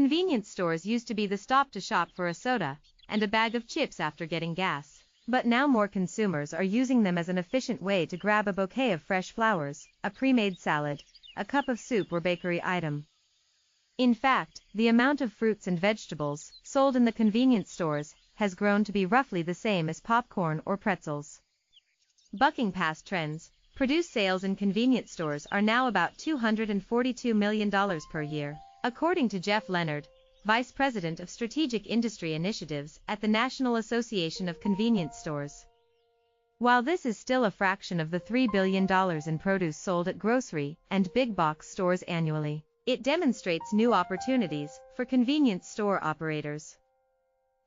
Convenience stores used to be the stop to shop for a soda and a bag of chips after getting gas. But now more consumers are using them as an efficient way to grab a bouquet of fresh flowers, a pre-made salad, a cup of soup or bakery item. In fact, the amount of fruits and vegetables sold in the convenience stores has grown to be roughly the same as popcorn or pretzels. Bucking past trends, produce sales in convenience stores are now about $242 million per year, according to Jeff Leonard, Vice President of Strategic Industry Initiatives at the National Association of Convenience Stores. While this is still a fraction of the $3 billion in produce sold at grocery and big box stores annually, it demonstrates new opportunities for convenience store operators.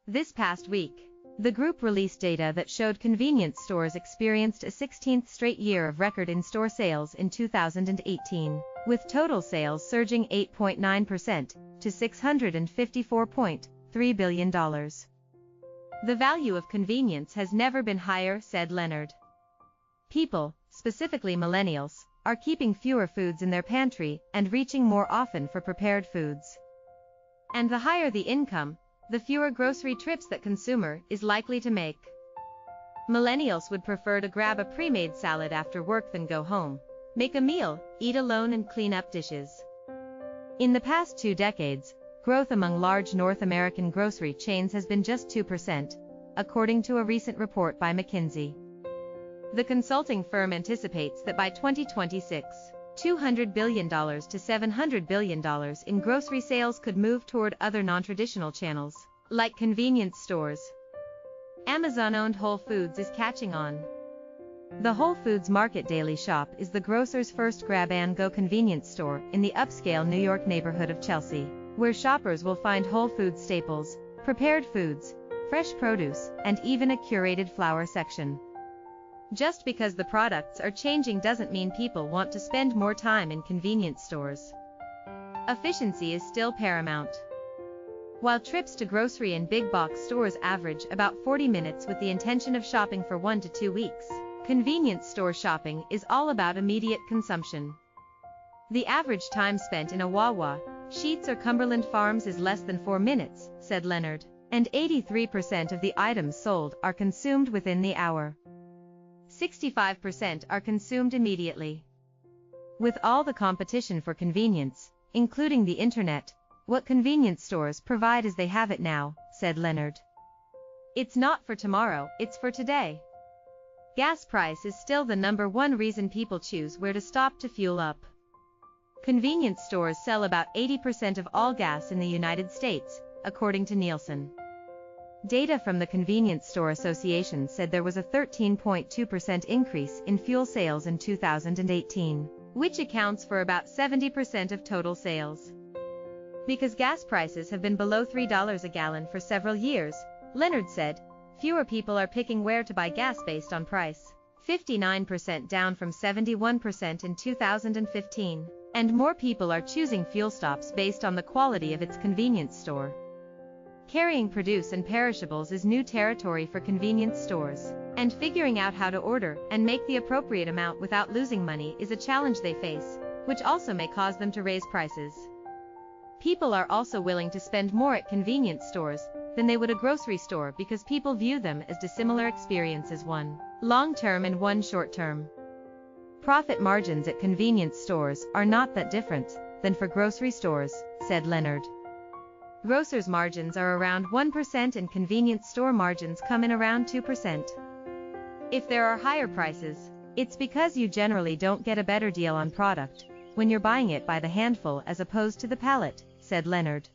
This past week, the group released data that showed convenience stores experienced a 16th straight year of record in-store sales in 2018, with total sales surging 8.9% to $654.3 billion. The value of convenience has never been higher, said Leonard. People, specifically millennials, are keeping fewer foods in their pantry and reaching more often for prepared foods. And the higher the income, the fewer grocery trips that consumer is likely to make. Millennials would prefer to grab a pre-made salad after work than go home, make a meal, eat alone and clean up dishes. In the past 2 decades, growth among large North American grocery chains has been just 2%, according to a recent report by McKinsey. The consulting firm anticipates that by 2026, $200 billion to $700 billion in grocery sales could move toward other non-traditional channels, like convenience stores. Amazon-owned Whole Foods is catching on. The Whole Foods Market Daily Shop is the grocer's first grab-and-go convenience store in the upscale New York neighborhood of Chelsea, where shoppers will find Whole Foods staples, prepared foods, fresh produce, and even a curated flower section. Just because the products are changing doesn't mean people want to spend more time in convenience stores. Efficiency is still paramount. While trips to grocery and big box stores average about 40 minutes with the intention of shopping for 1 to 2 weeks, convenience store shopping is all about immediate consumption. The average time spent in a Wawa, Sheetz or Cumberland Farms is less than 4 minutes, said Leonard, and 83% of the items sold are consumed within the hour. 65% are consumed immediately. With all the competition for convenience, including the internet, what convenience stores provide is they have it now, said Leonard. It's not for tomorrow, it's for today. Gas price is still the #1 reason people choose where to stop to fuel up. Convenience stores sell about 80% of all gas in the United States, according to Nielsen. Data from the Convenience Store Association said there was a 13.2% increase in fuel sales in 2018, which accounts for about 70% of total sales. Because gas prices have been below $3 a gallon for several years, Leonard said, fewer people are picking where to buy gas based on price, 59% down from 71% in 2015, and more people are choosing fuel stops based on the quality of its convenience store. Carrying produce and perishables is new territory for convenience stores, and figuring out how to order and make the appropriate amount without losing money is a challenge they face, which also may cause them to raise prices. People are also willing to spend more at convenience stores than they would a grocery store because people view them as dissimilar experiences, one long-term and one short-term. Profit margins at convenience stores are not that different than for grocery stores, said Leonard. Grocers' margins are around 1% and convenience store margins come in around 2%. If there are higher prices, it's because you generally don't get a better deal on product when you're buying it by the handful as opposed to the pallet, said Leonard.